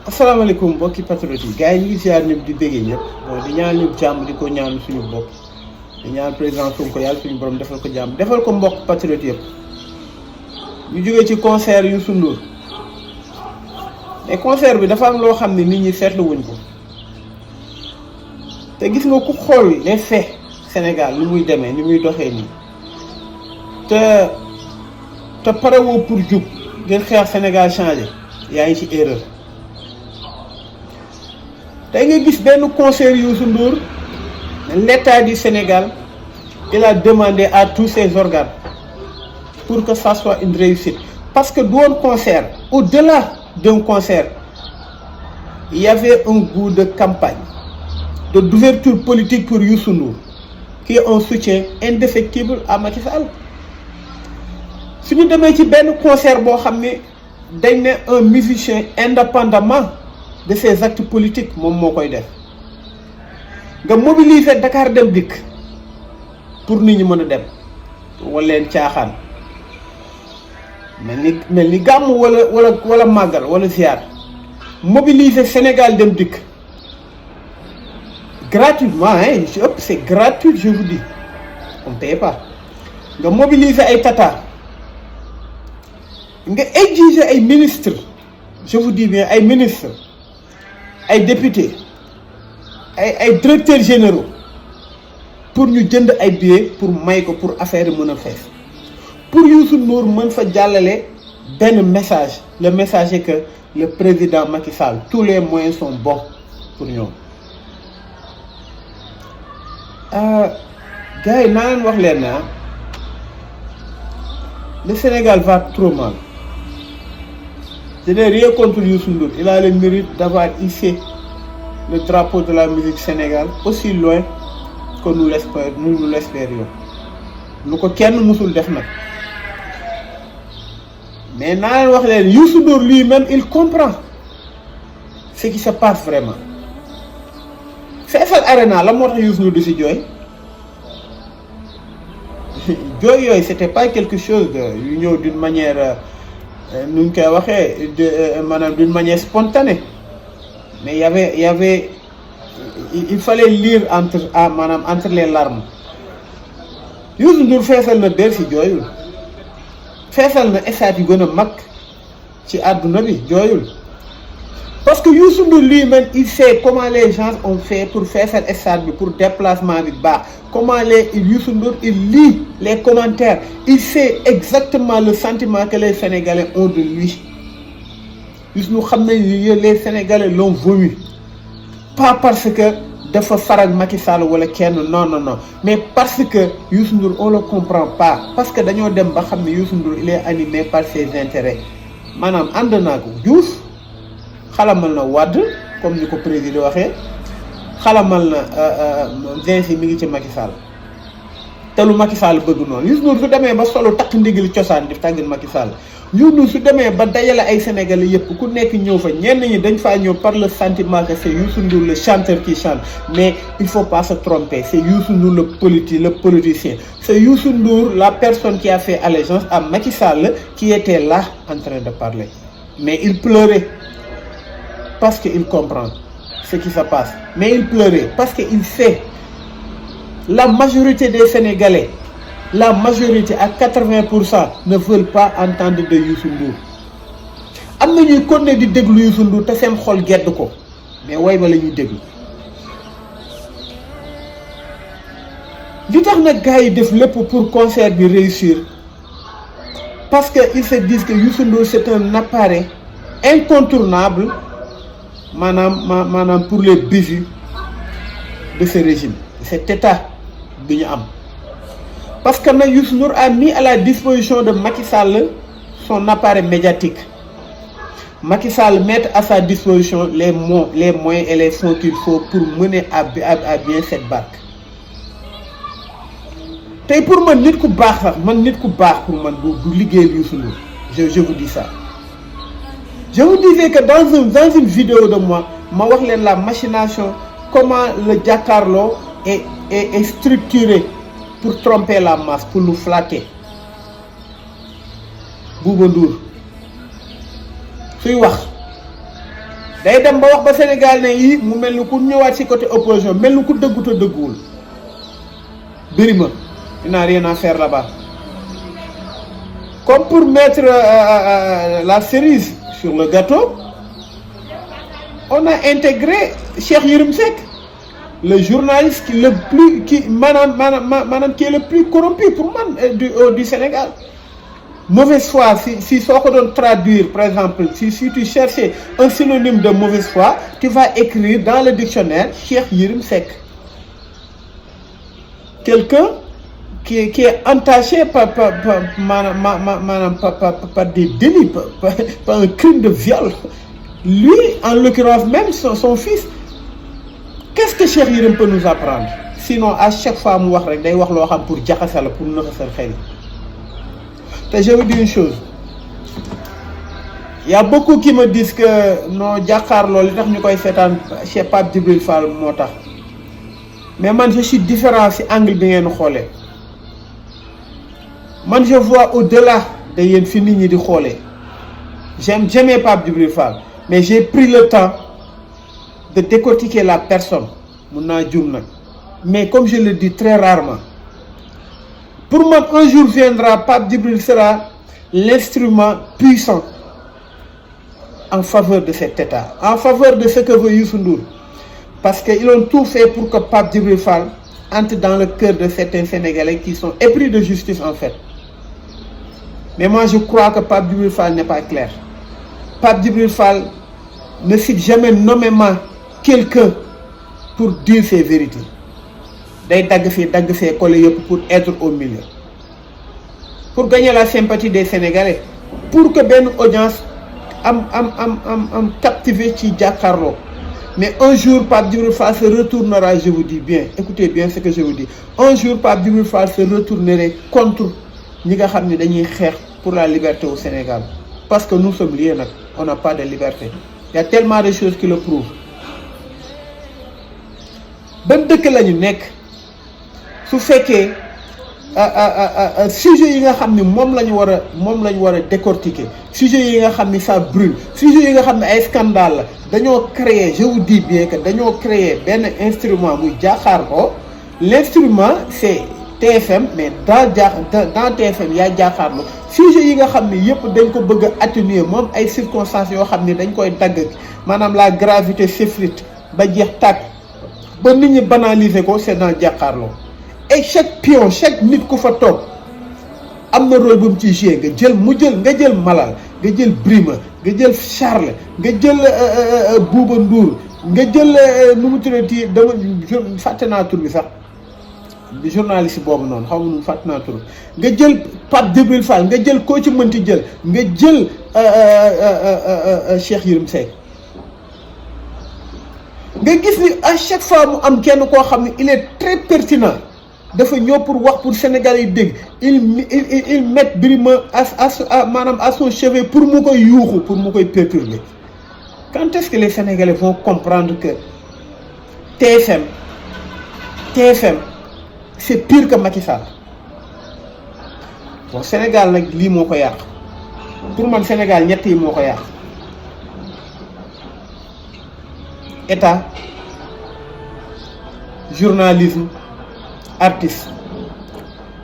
asalaamaaleykum mbokki patriote yi gars yi ñu ngi ziar ñëpp di béggee ñëpp bon di ñaan ñëpp jàmm di ko ñaan suñu bopp di ñaan président Sonko yàlla suñu borom defal ko jàmm defal ko mbokk patriote yëpp. ñu jógee ci concert Youssou Ndour mais concert bi dafa am loo xam ne nit ñi seetlu wuñ ko te gis nga ku xool les faits Sénégal ni muy demee ni muy doxee nii te parewoo pour jub ngeen xeex Sénégal changé yaa ngi ci erreur. tey nga gis benn concert Youssou Ndour l'État du Sénégal il a demandé à tous ses organes pour que ça soit une réussite parce que du woon concert au-delà d'un concert il y avait un goût de campagne d'ouverture politique pour Youssou Ndour qui est un soutien indéfectible à Macky Sall su ñu demee ci benn concert boo xam ne dañ ne un musicien indépendamment de ses actes politiques moom moo koy def nga mobiliser Dakar Dem Dikk pour nit ñi mën a dem wala leen caaxaan mel ni gàmm wala màggal wala ziar mobiliser Sénégal Dem Dikk gratuitement hein ci ëpp c'est gratuit je vous dis on paye pas nga mobiliser ay tata nga exiger ay ministres je vous dis bien ay ministres ay députés ay directeurs généraux pour ñu jënd ay billets pour may ko pour affaire yi mën a fees pour Youssou Ndour mën fa jàllale benn message le message est que le président Macky Sall tous les moyens sont bons pour ñoom gars yi naa leen wax leen na le Sénégal va trop mal. Je n'ai rien contre Youssou Ndour. Il a le mérite d'avoir hissé le drapeau de la musique Sénégal aussi loin que nous l'espérions. Lu ko kenn musul def nag mais naa leen wax leen Youssou Ndour lui-même il comprend ce qui se passe vraiment. Feesal Arena la moo tax Youssou Ndour di si jooy jooy yooyu c'était pas quelque chose de yu ñëw d'une manière nu ñu koy waxee maanaam d'une manière spontanée mais il fallait lire entre les larmes Youssou Ndour feesal na der si jooyul feesal na stade yu gën a mag ci àdduna bi jooyul parce que Youssou Ndour lui-même il sait comment les gens ont fait pour feesal stade bi pour déplacement bi baax comment Youssou Ndour il lit les commentaires il sait exactement le sentiment que les Sénégalais ont de lui Youssou Ndour xam nañ les Sénégalais l'ont vomi pas parce que dafa faral Macky Sall wala kenn non mais parce que Youssou Ndour on le comprend pas parce que dañoo dem ba xam ne Youssou Ndour il est animé par ses intérêts maanaam ànd naa ko Diouf xalamal na Wade comme ni ko président waxee xalamal na Vinci mi ngi ci Macky Sall te lu Macky Sall bëgg noonu Youssou Ndour su demee ba solo takk ndigal cosaan di tàggal Macky Sall Youssou Ndour su demee ba dajale ay Sénégalais yëpp ku nekk ñëw fa ñenn ñi dañ faa ñëw par le sentiment que c'est Youssou Ndour le chanteur qui chante mais il faut pas se tromper c'est Youssou Ndour le politicien c'est Youssou Ndour la personne qui a fait allégeance à Macky Sall qui était là en train de parler mais il pleurait parce qu'il comprend ce qui se passe mais il pleurait parce qu'il sait la majorité des Sénégalais la majorité à 80% ne veulent pas entendre de Youssou Ndour am na ñuy continuer di déglu Youssou Ndour te seen xol gedd ko mais way ba la ñuy déglu li tax nag gars yi def lépp pour concert bi réussir parce que ils se disent que Youssou Ndour c'est un appareil incontournable maanaam pour les bijous de ce régime cet état bi ñu am parce que nag Youssou Ndour a mis à la disposition de Macky Sall son appareil médiatique Macky Sall met à sa disposition les moyens et les fonds qu'il faut pour mener à bien cette barque tey pour man nit ku baax sax nit ku baax pour man du liggéey Youssou Ndour je vous dis ça. Je vous disais que dans une vidéo de moi ma wax leen la machination comment le jàkkaarloo est structuré pour tromper la masse pour nous flatter Bouba Ndour suy wax day dem ba wax ba Sénégal ne yi mu mel ni ku ñëwaat ci côté opposition mel ni ku dëgguta dëgguwul Birima il n'a rien à faire là-bas. Comme pour mettre la cerise sur le gâteau, on a intégré Cheikh Yérim Seck, le journaliste qui est le plus corrompu pour moi du Sénégal. Mauvaise foi, si ça doit traduire, par exemple, si tu cherchais un synonyme de mauvaise foi, tu vas écrire dans le dictionnaire Cheikh Yérim Seck. Quelqu'un qui est entaché par des délits, par un crime de viol. Lui, en l'occurrence, même son fils, qu'est-ce que Cheikh Yérim peut nous apprendre? Sinon, à chaque fois, je vais dire pour Djakasala, pour nous faire. Je vous dis une chose. Il y a beaucoup qui me disent que non, Djakarlo, chez Pape Djibril Fall, mais moi, je suis différent si angle bien xolé. Moi, je vois au-delà de yen fini ni di xolé. J'aimais Pape Djibril Fall, mais j'ai pris le temps de décortiquer la personne. Mais comme je le dis très rarement, pour moi, un jour viendra, Pape Djibril sera l'instrument puissant en faveur de cet État, en faveur de ce que veut Youssou Ndour. Parce qu'ils ont tout fait pour que Pape Djibril Fall entre dans le cœur de certains Sénégalais qui sont épris de justice en fait. Mais moi je crois que Pape Djibril Fall n'est pas clair. Pape Djibril Fall ne cite jamais nommément quelqu'un pour dire ses vérités. Day collé pour être au milieu. Pour gagner la sympathie des Sénégalais. Pour que ben audience am captivé ci Jakarlo. Mais un jour, Pape Djibril Fall se retournera, je vous dis bien, écoutez bien ce que je vous dis. Un jour, Pape Djibril Fall se retournerait contre ñi nga xamni dañuy xex pour la liberté au Sénégal. Parce que nous sommes liés, on n'a pas de liberté. Il y a tellement de choses qui le prouvent. Ben dëkk lañu nekk su fekkee sujet yi nga xamni mom lañu wara décortiquer, sujet yi nga xamni ça brûle, sujet yi nga xamni ay scandale dañoo créer, je vous dis bien que dañoo créer ben instrument muy Jakarlo. L'instrument c'est TFM, mais dans TFM il y a Jakarlo. Sujet yi nga xamni yépp dañ ko bëgg atténuer mom ay circonstances yo xamni dañ koy dagg manam la gravité s'effrite ba jeex tak ba nit ñi banaliser ko, c'est dans Jakarlo. Et chaque pion, chaque nit ku fa tok amna rôle bu mu ci jouer, nga jël Malal, nga jël Birima, nga jël Charles, nga jël Bouba Ndour, nga jël nu mu tuddati dama fàtte naa tur bi sax di journaliste boobu noonu xaw ma nu fàtte naa tur nga jël Pape Djibril Fall, nga jël koo ci mënti jël, nga jël Cheikh Yérim Seck. nga gis ni à chaque fois mu am kenn koo xam ne il est très pertinent dafa ñëw pour wax pour Sénégalais yi dégg il met Birima maanaam à son chevet pour mu koy yuuxu, pour mu koy perturber. Quand est-ce que les Sénégalais vont comprendre que TFM c'est pire que Macky Sall? Bon, Sénégal nag lii moo ko yàq. Pour man Sénégal ñett yi moo ko yàq. État, journalisme, artiste.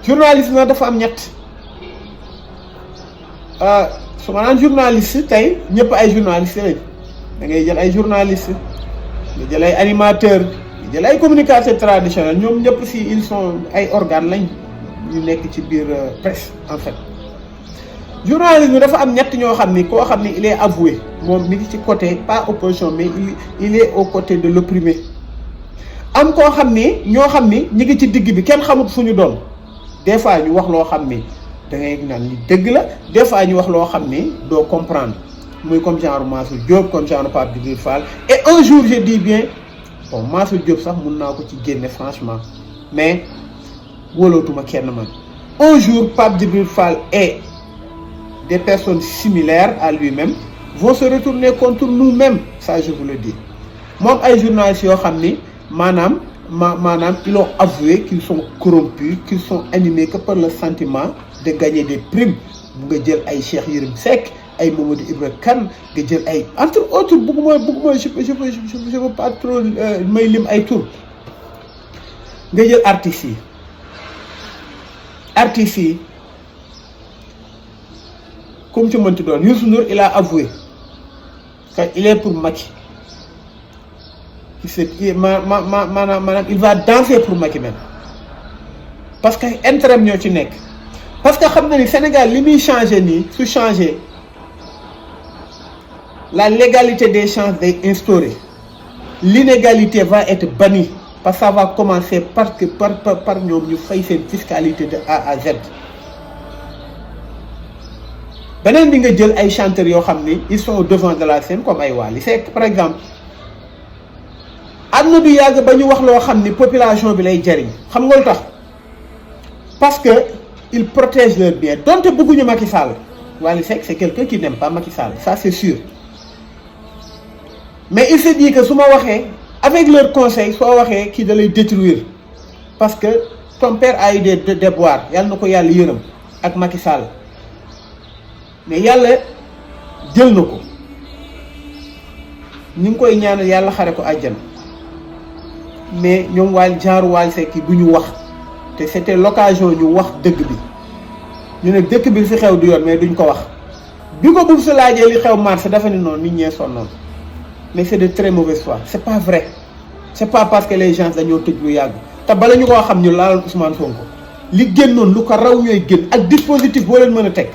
Journalisme nag dafa am ñett. Su ma naan journaliste tey ñëpp ay journaliste lañ. Da ngay jël ay journaliste, nga jël ay animateur, nga jël ay communicateurs traditionnels, ñoom ñëpp si ils sont ay organes lañ ñu nekk ci biir presse en fait. Journalisme dafa am ñett ñoo xam ni koo xam ni il est avoué moom mi ngi ci côté pas opposition mais il est aux côtés de l'opprimé. Am koo xam ni ñoo xam ni ñi ngi ci digg bi kenn xamut fu ñu doon. Des fois ñu wax loo xam ni da ngay naan ni dëgg la, des fois ñu wax loo xam ni doo comprendre. Muy comme genre Mansour Diop, comme genre Pape Djibril Fall. Et un jour je dis bien, bon Mansour Diop sax mun naa ko ci génne franchement, mais wóolootuma kenn man. Un jour Pape Djibril Fall et des personnes similaires à lui-même vont se retourner contre nous-mêmes, ça je vous le dis. Moom ay journalistes yoo xam ni maanaam ils ont avoué qu'ils sont corrompus, qu'ils sont animés que par le sentiment de gagner des primes. Bu nga jël ay Cheikh Yérim Seck, ay Mamadou Ibra Kane nga jël ay entre autres bugguma je veux pas trop may lim ay tur nga jël artistes yi comme ci mënti doon Youssou Ndour il a avoué qu'il est pour Macky maanaam il va danser pour Macky même parce que intérêt ñoo ci nekk parce que xam na ni Sénégal li muy changé nii su changé la légalité des chances day instauré l'inégalité va être bannie parce que ça va commencer par ñoom ñu fay seen fiscalité de A à Z. beneen bi nga jël ay chanteurs yoo xam ni ils sont au devant de la scène comme ay Wally Seck par exemple am na du yàgg ba ñu wax loo xam ni population bi lay jariñ xam nga lu tax parce que ils protègent leurs biens donte bëgguñu Macky Sall Wally Seck c'est quelqu'un qui n'aime pas Macky Sall ça c'est sûr mais il se dit que su ma waxee avec leur conseil soo waxee kii da lay détruire parce que ton père a eu des déboires yàlla na ko yàlla yërëm ak Macky Sall mais yàlla jël na ko ñu ngi koy ñaanal yàlla xare ko àjjana mais ñoom Wally Seck yi du ñu wax te c'était l'occasion ñu wax dëgg bi ñu ne dëkk bi fi xew du yoon mais duñ ko wax bi ko bugg sa laajee li xew mars dafa ne noonu nit ñee sonnoon mais c'est de très mauvaise foi c'est pas vrai c'est pas parce que les gens dañoo tëj lu yàgg te bala ñu koo xam ñu laaloon Ousmane Sonko li génnoon lu ko raw ñooy génn ak dispositif boo leen mën a teg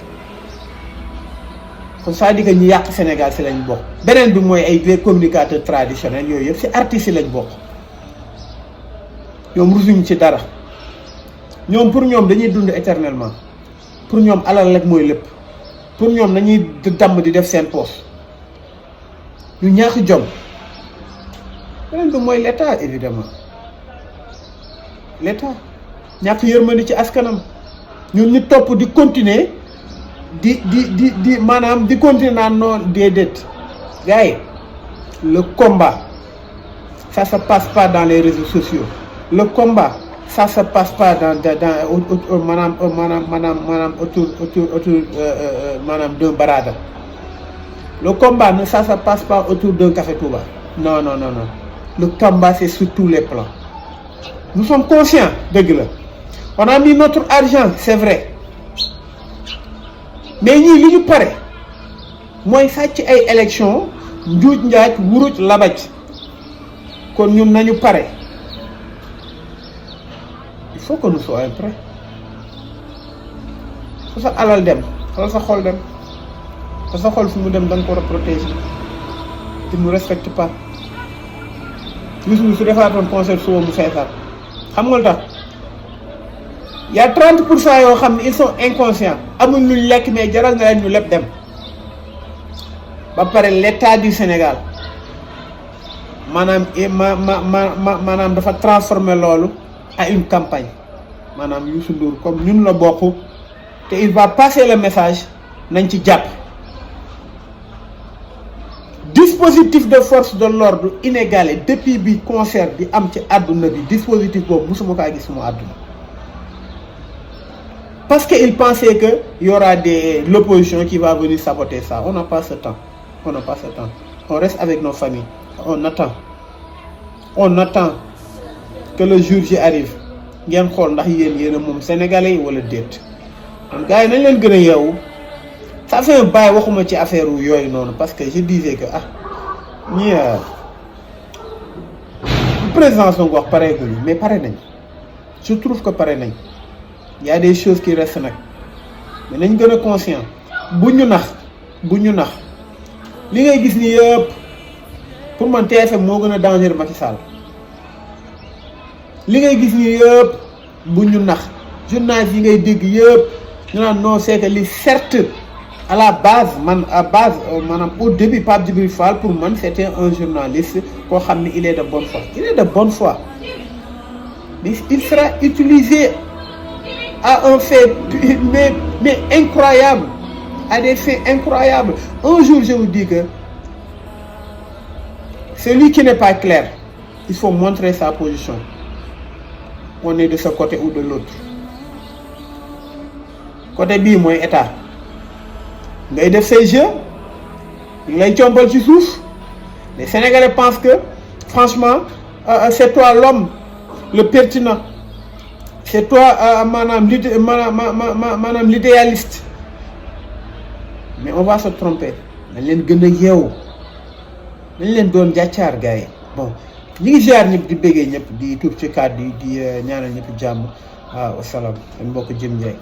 kon c'est-à-dire que ñi yàq Sénégal si lañ bokk. beneen bi mooy ay les communicateurs traditionnels yooyu yëpp si artistes yi lañ bokk ñoom rusuñ ci dara ñoom pour ñoom dañuy dund éternellement pour ñoom alal rek mooy lépp pour ñoom dañuy damm di def seen poche ñu ñaax jom. beneen bi mooy l'état évidemment l'état ñàkk yërmande ci askanam ñun ñu topp di continuer di maanaam di continuer naan noonu déedéet gars yi le combat ça se passe pas dans les réseaux sociaux le combat ça se passe pas dans maanaam autour maanaam d'un barada le combat ça se passe pas autour d'un café Touba non le combat c'est sur tous les plans nous sommes conscients dëgg la on a mis notre argent c'est vrai mais ñii li ñu pare mooy sàcc ay élection njuuj njaaj wuruj labaj kon ñun nañu pare il faut que nous soyons prêts fu sa alal dem wala sa xol dem te sa xol fi mu dem da nga ko war a protéger il ne respecte pas Youssou su defaatoon concert suba mu feesal xam nga lu tax y a 30% yoo xam ne ils sont inconscients amuñ luñ lekk mais jaral na leen ñu lépp dem ba pare l'état du Sénégal maanaam maanaam dafa transformer loolu à une campagne maanaam Youssou Ndour comme ñun la bokk te il va passer le message nañ ci jàpp. Dispositif de force de l'ordre inégalé depuis bi concert bi am ci àdduna bi dispositif boobu musuma kaa gis suma àdduna parce que il pensait que y aura l'opposition qui va venir saboter ça on n'a pas ce temps on reste avec nos familles on attend que le jour J arrive ngeen xool ndax yéen a moom sénégalais yi wala déet kon gars yi nañ leen gën a yeewu. ça fait un bail waxuma ci affaire yooyu noonu parce que je disais que ñi président Sonko wax pareeguñu mais pare nañ je trouve que pare nañ y a des choses qui restent nag mais nañ gën a conscient bu ñu nax li ngay gis ni yëpp pour man TFM moo gën a dangereux Macky Sall li ngay gis ni yëpp bu ñu nax journalistes yi ngay dégg yëpp ñu naan non c'est que li certes à la base maanaam au début Pape Djibril Fall pour man c'était un journaliste koo xam ne il est de bonne foi mais il sera utilisé à un fait mais incroyable à des faits incroyables un jour je vous dis que celui qui n'est pas clair il faut montrer sa position on est de ce côté ou de l'autre côté bii mooy état ngay def say jeu ñu lay compal ci suuf. Les Sénégalais pensent que franchement c'est toi l'homme le pertinent, c'est toi madame l'idéaliste, mais on va se tromper. dañ leen gën a yeewu dañ leen doon jàccaar gars yi. Bon ñi ngi ziar ñëpp di béggee ñëpp di tuub ci kàddu yi di ñaanal ñëpp jàmm. waaw wasalaam seen mbokk Jim Ndiaye.